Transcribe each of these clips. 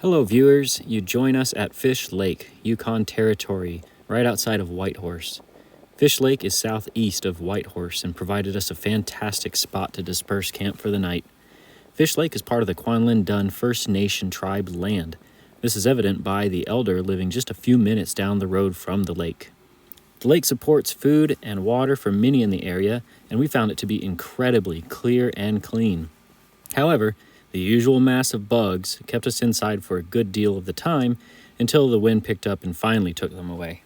Hello viewers, you join us at Fish Lake, Yukon Territory, right outside of Whitehorse. Fish Lake is southeast of Whitehorse and provided us a fantastic spot to disperse camp for the night. Fish Lake is part of the Kwanlin Dun First Nation tribe land. This is evident by the elder living just a few minutes down the road from the lake. The lake supports food and water for many in the area, and we found it to be incredibly clear and clean. However, the usual mass of bugs kept us inside for a good deal of the time until the wind picked up and finally took them away.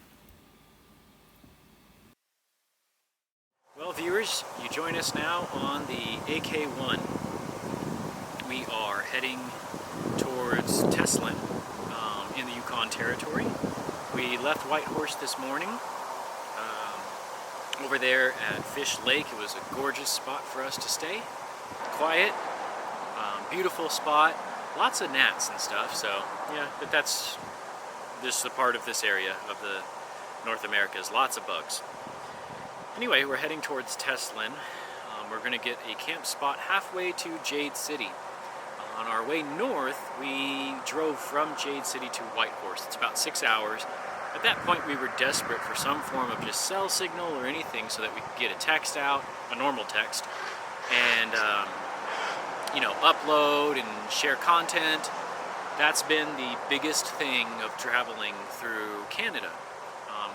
Well, viewers, you join us now on the AK-1. We are heading towards Teslin in the Yukon Territory. We left Whitehorse this morning over there at Fish Lake. It was a gorgeous spot for us to stay. Quiet. Beautiful spot, lots of gnats and stuff, so yeah, but that's just the part of this area of the North Americas, lots of bugs. Anyway, we're heading towards Teslin. We're going to get a camp spot halfway to Jade City. On our way north, we drove from Jade City to Whitehorse. It's about 6 hours. At that point, we were desperate for some form of just cell signal or anything so that we could get a text out, a normal text, and upload and share content. That's been the biggest thing of traveling through Canada.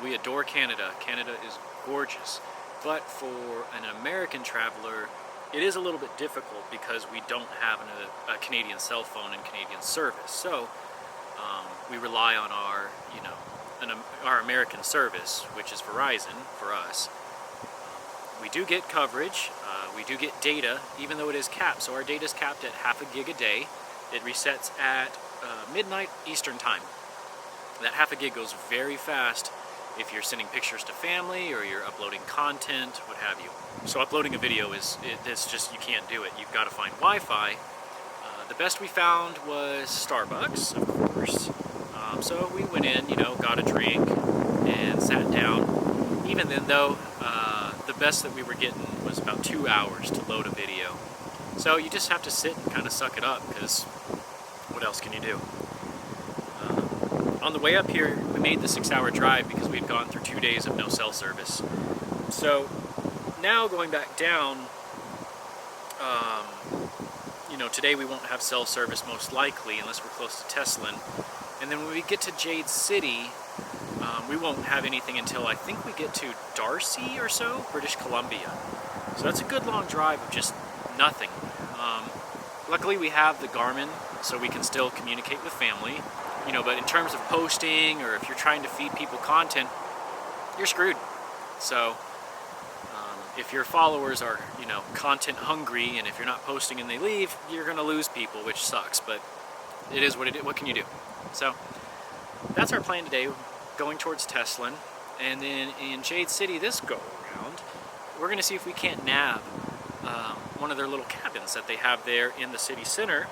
We adore Canada. Canada is gorgeous. But for an American traveler, it is a little bit difficult because we don't have a Canadian cell phone and Canadian service. So we rely on our American service, which is Verizon for us. We do get coverage, we do get data, even though it is capped. So our data is capped at half a gig a day. It resets at midnight Eastern time. That half a gig goes very fast if you're sending pictures to family or you're uploading content, what have you. So uploading a video it's just, you can't do it. You've got to find Wi-Fi. The best we found was Starbucks, of course. So we went in, got a drink and sat down. Even then though, the best that we were getting was about 2 hours to load a video. So you just have to sit and kind of suck it up, because what else can you do? On the way up here, we made the 6-hour drive because we'd gone through 2 days of no cell service. So now going back down, today we won't have cell service most likely unless we're close to Teslin. And then when we get to Jade City, we won't have anything until I think we get to Darcy or so, British Columbia. So that's a good long drive of just nothing. Luckily we have the Garmin, so we can still communicate with family. But in terms of posting, or if you're trying to feed people content, you're screwed. So if your followers are, content hungry, and if you're not posting and they leave, you're going to lose people, which sucks. But it is what it is. What can you do? So that's our plan today. Going towards Teslin, and then in Jade City this go around, we're going to see if we can't nab one of their little cabins that they have there in the city center,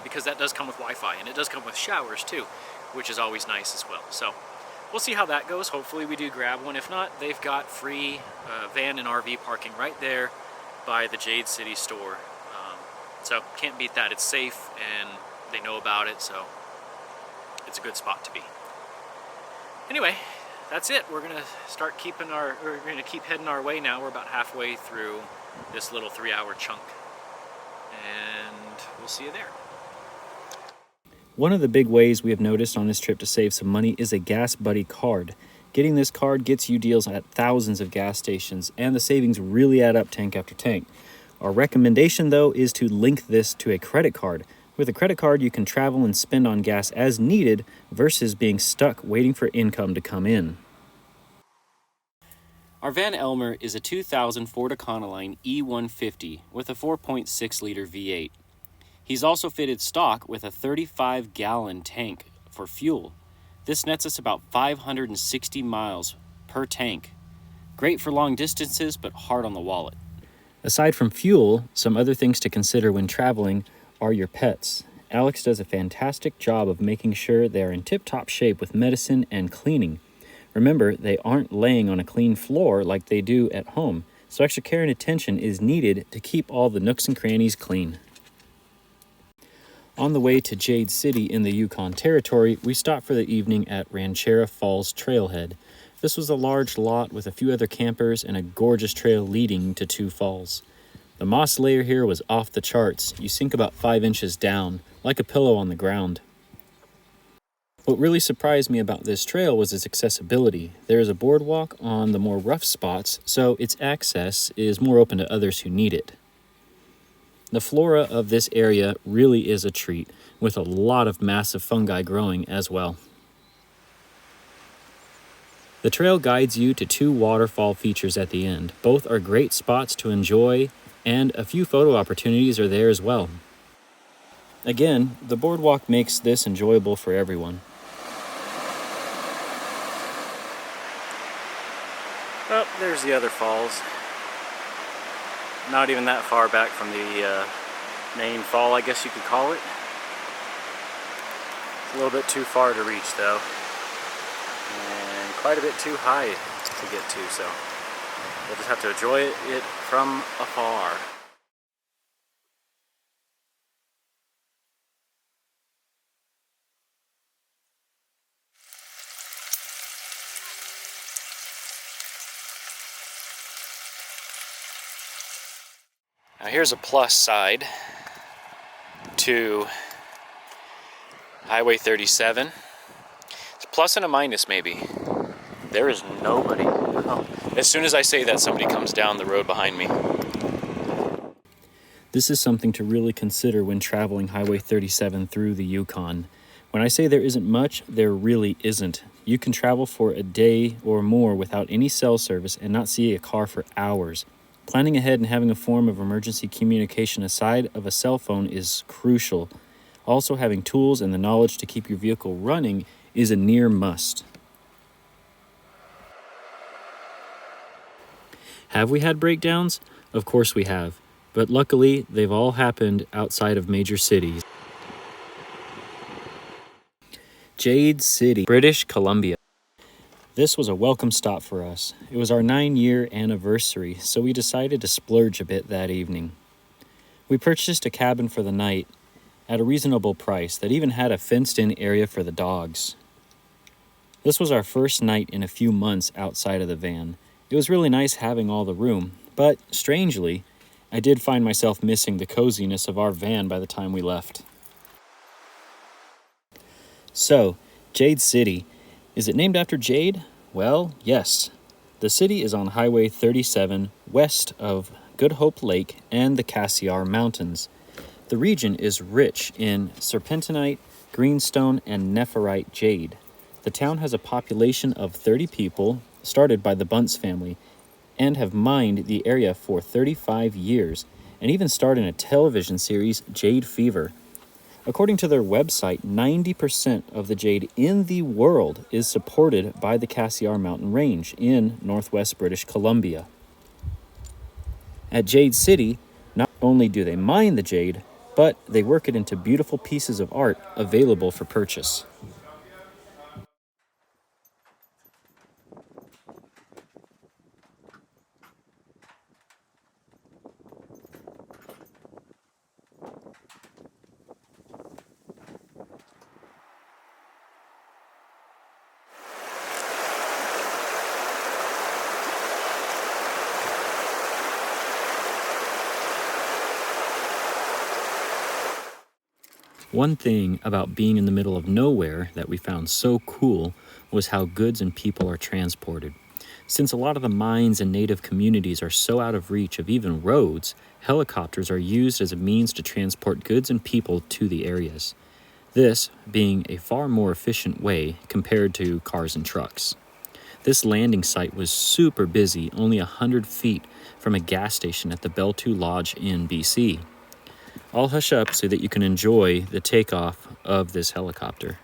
because that does come with Wi-Fi, and it does come with showers too, which is always nice as well. So we'll see how that goes. Hopefully we do grab one. If not, they've got free van and RV parking right there by the Jade City store. So can't beat that. It's safe, and they know about it, so it's a good spot to be. Anyway, that's it. We're gonna keep heading our way now. We're about halfway through this little 3-hour chunk, and we'll see you there. One of the big ways we have noticed on this trip to save some money is a Gas Buddy card. Getting this card gets you deals at thousands of gas stations, and the savings really add up tank after tank. Our recommendation, though, is to link this to a credit card. With a credit card, you can travel and spend on gas as needed versus being stuck waiting for income to come in. Our van Elmer is a 2000 Ford Econoline E150 with a 4.6-liter V8. He's also fitted stock with a 35-gallon tank for fuel. This nets us about 560 miles per tank. Great for long distances, but hard on the wallet. Aside from fuel, some other things to consider when traveling are your pets. Alex does a fantastic job of making sure they are in tip-top shape with medicine and cleaning. Remember, they aren't laying on a clean floor like they do at home, so extra care and attention is needed to keep all the nooks and crannies clean. On the way to Jade City in the Yukon Territory, we stopped for the evening at Ranchera Falls Trailhead. This was a large lot with a few other campers and a gorgeous trail leading to two falls. The moss layer here was off the charts. You sink about 5 inches down, like a pillow on the ground. What really surprised me about this trail was its accessibility. There is a boardwalk on the more rough spots, so its access is more open to others who need it. The flora of this area really is a treat, with a lot of massive fungi growing as well. The trail guides you to two waterfall features at the end. Both are great spots to enjoy, and a few photo opportunities are there as well. Again, the boardwalk makes this enjoyable for everyone. Oh, there's the other falls. Not even that far back from the main fall, I guess you could call it. It's a little bit too far to reach though, and quite a bit too high to get to, so we'll just have to enjoy it from afar. Now here's a plus side to Highway 37. It's a plus and a minus maybe. There is nobody. Oh. As soon as I say that, somebody comes down the road behind me. This is something to really consider when traveling Highway 37 through the Yukon. When I say there isn't much, there really isn't. You can travel for a day or more without any cell service and not see a car for hours. Planning ahead and having a form of emergency communication aside of a cell phone is crucial. Also, having tools and the knowledge to keep your vehicle running is a near must. Have we had breakdowns? Of course we have, but luckily they've all happened outside of major cities. Jade City, British Columbia. This was a welcome stop for us. It was our 9-year anniversary, so we decided to splurge a bit that evening. We purchased a cabin for the night at a reasonable price that even had a fenced-in area for the dogs. This was our first night in a few months outside of the van. It was really nice having all the room, but strangely, I did find myself missing the coziness of our van by the time we left. So, Jade City. Is it named after Jade? Well, yes. The city is on Highway 37 west of Good Hope Lake and the Cassiar Mountains. The region is rich in serpentinite, greenstone, and nephrite jade. The town has a population of 30 people, started by the Bunce family, and have mined the area for 35 years, and even starred in a television series, Jade Fever. According to their website, 90% of the jade in the world is supported by the Cassiar Mountain Range in northwest British Columbia. At Jade City, not only do they mine the jade, but they work it into beautiful pieces of art available for purchase. One thing about being in the middle of nowhere that we found so cool was how goods and people are transported. Since a lot of the mines and native communities are so out of reach of even roads, helicopters are used as a means to transport goods and people to the areas. This being a far more efficient way compared to cars and trucks. This landing site was super busy, only 100 feet from a gas station at the Bell 2 Lodge in BC. I'll hush up so that you can enjoy the takeoff of this helicopter.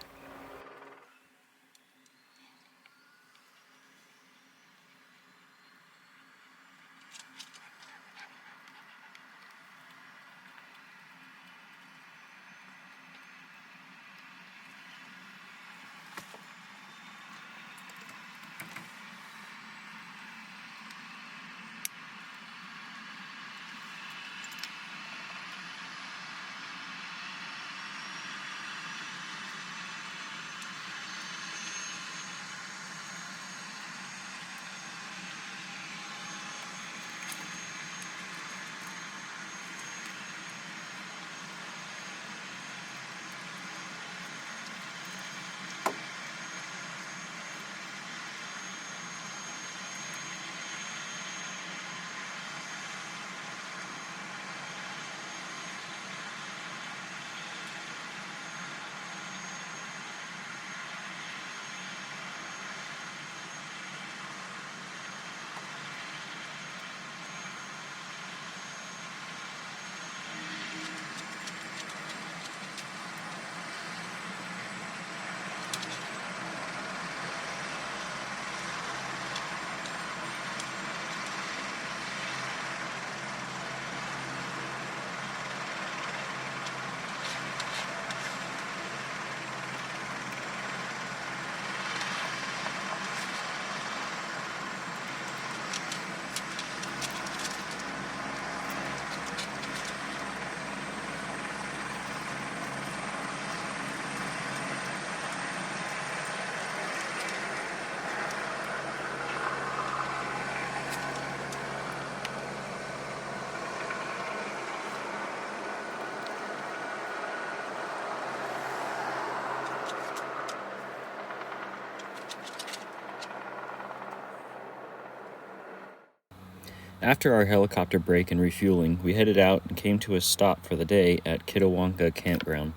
After our helicopter break and refueling, we headed out and came to a stop for the day at Kittawonka Campground.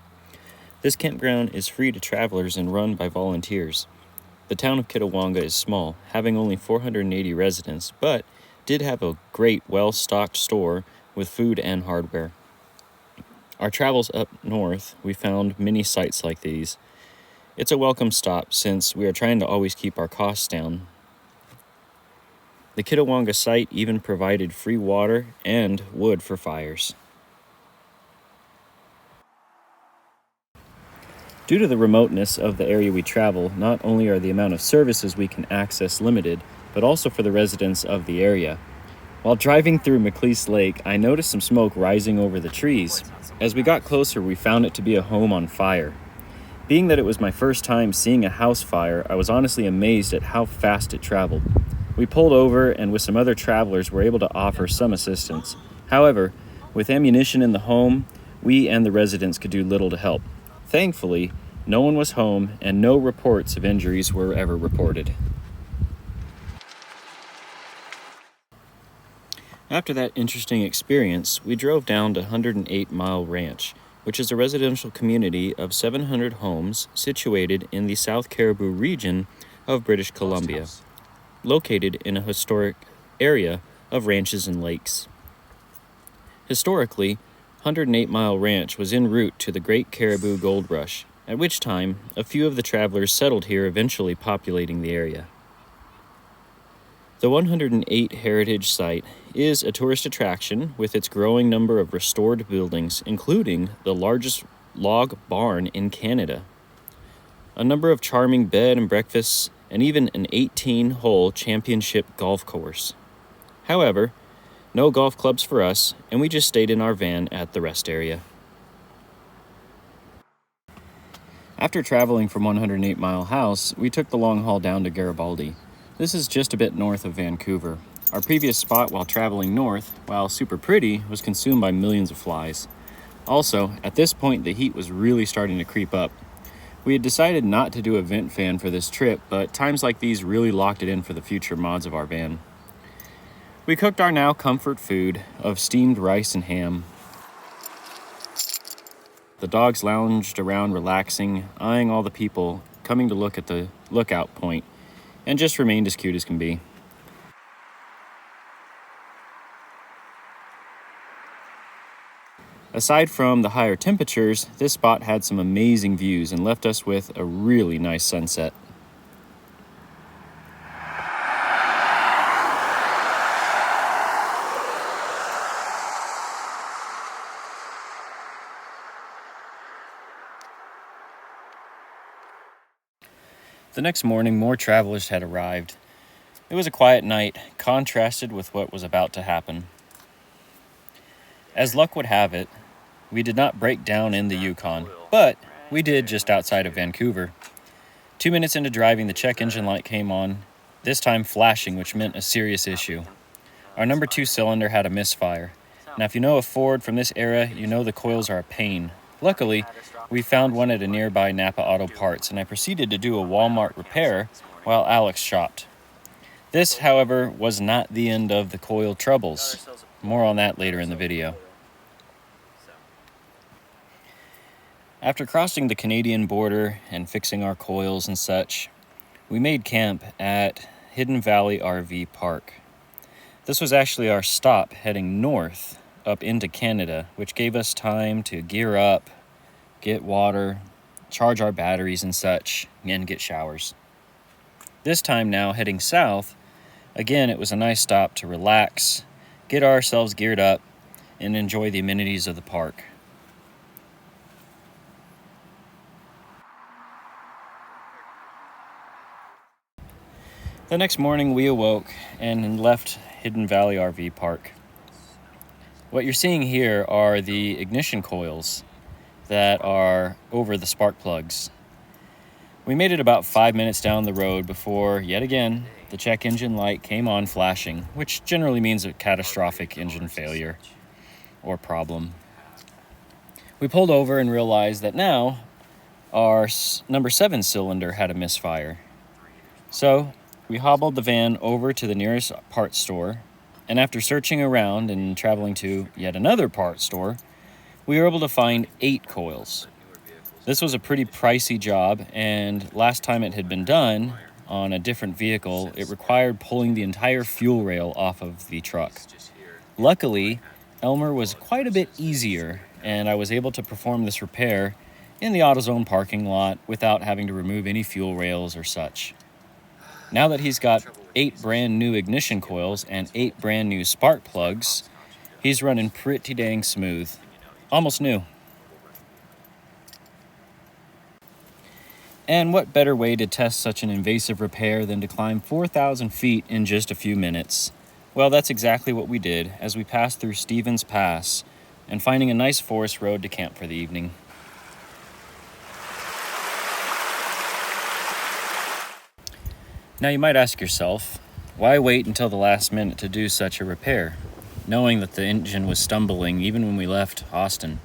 This campground is free to travelers and run by volunteers. The town of Kittawonka is small, having only 480 residents, but did have a great, well-stocked store with food and hardware. Our travels up north, we found many sites like these. It's a welcome stop since we are trying to always keep our costs down. The Kittawonka site even provided free water and wood for fires. Due to the remoteness of the area we travel, not only are the amount of services we can access limited, but also for the residents of the area. While driving through McLeese Lake, I noticed some smoke rising over the trees. As we got closer, we found it to be a home on fire. Being that it was my first time seeing a house fire, I was honestly amazed at how fast it traveled. We pulled over and with some other travelers were able to offer some assistance. However, with ammunition in the home, we and the residents could do little to help. Thankfully, no one was home and no reports of injuries were ever reported. After that interesting experience, we drove down to 108 Mile Ranch, which is a residential community of 700 homes situated in the South Caribou region of British Columbia, located in a historic area of ranches and lakes. Historically, 108 Mile Ranch was en route to the Great Caribou Gold Rush, at which time a few of the travelers settled here, eventually populating the area. The 108 Heritage Site is a tourist attraction with its growing number of restored buildings, including the largest log barn in Canada, a number of charming bed and breakfasts, and even an 18-hole championship golf course. However, no golf clubs for us, and we just stayed in our van at the rest area. After traveling from 108 Mile House, we took the long haul down to Garibaldi. This is just a bit north of Vancouver. Our previous spot while traveling north, while super pretty, was consumed by millions of flies. Also, at this point the heat was really starting to creep up. We had decided not to do a vent fan for this trip, but times like these really locked it in for the future mods of our van. We cooked our now comfort food of steamed rice and ham. The dogs lounged around relaxing, eyeing all the people coming to look at the lookout point, and just remained as cute as can be. Aside from the higher temperatures, this spot had some amazing views and left us with a really nice sunset. The next morning, more travelers had arrived. It was a quiet night, contrasted with what was about to happen. As luck would have it, we did not break down in the Yukon, but we did just outside of Vancouver. 2 minutes into driving, the check engine light came on, this time flashing, which meant a serious issue. Our number 2 cylinder had a misfire. Now, if you know a Ford from this era, you know the coils are a pain. Luckily, we found one at a nearby Napa Auto Parts, and I proceeded to do a Walmart repair while Alex shopped. This, however, was not the end of the coil troubles. More on that later in the video. After crossing the Canadian border and fixing our coils and such, we made camp at Hidden Valley RV Park. This was actually our stop heading north up into Canada, which gave us time to gear up, get water, charge our batteries and such, and get showers. This time now heading south, again it was a nice stop to relax, get ourselves geared up, and enjoy the amenities of the park. The next morning we awoke and left Hidden Valley RV Park. What you're seeing here are the ignition coils that are over the spark plugs. We made it about 5 minutes down the road before, yet again, the check engine light came on flashing, which generally means a catastrophic engine failure or problem. We pulled over and realized that now our number 7 cylinder had a misfire. So we hobbled the van over to the nearest parts store, And after searching around and traveling to yet another parts store, we were able to find 8 coils. This was a pretty pricey job, and last time it had been done on a different vehicle, it required pulling the entire fuel rail off of the truck. Luckily, Elmer was quite a bit easier, and I was able to perform this repair in the AutoZone parking lot without having to remove any fuel rails or such. Now that he's got 8 brand new ignition coils and 8 brand new spark plugs, he's running pretty dang smooth. Almost new. And what better way to test such an invasive repair than to climb 4,000 feet in just a few minutes? Well, that's exactly what we did as we passed through Stevens Pass and finding a nice forest road to camp for the evening. Now you might ask yourself, why wait until the last minute to do such a repair, knowing that the engine was stumbling even when we left Austin?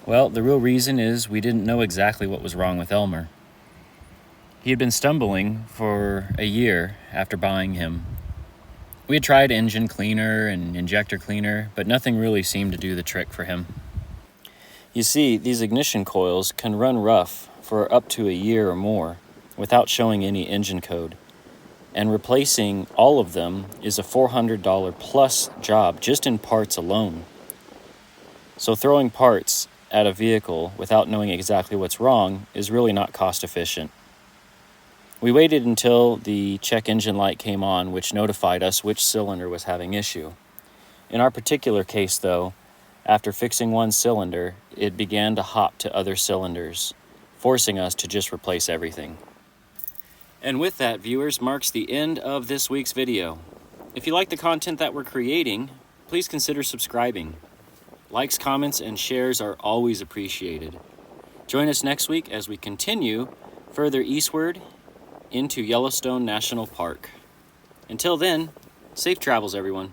Well, the real reason is we didn't know exactly what was wrong with Elmer. He had been stumbling for a year after buying him. We had tried engine cleaner and injector cleaner, but nothing really seemed to do the trick for him. You see, these ignition coils can run rough for up to a year or more without showing any engine code. And replacing all of them is a $400 plus job just in parts alone. So throwing parts at a vehicle without knowing exactly what's wrong is really not cost efficient. We waited until the check engine light came on, which notified us which cylinder was having issue. In our particular case, though, after fixing one cylinder, it began to hop to other cylinders, forcing us to just replace everything. And with that, viewers, marks the end of this week's video. If you like the content that we're creating, please consider subscribing. Likes, comments, and shares are always appreciated. Join us next week as we continue further eastward into Yellowstone National Park. Until then, safe travels, everyone.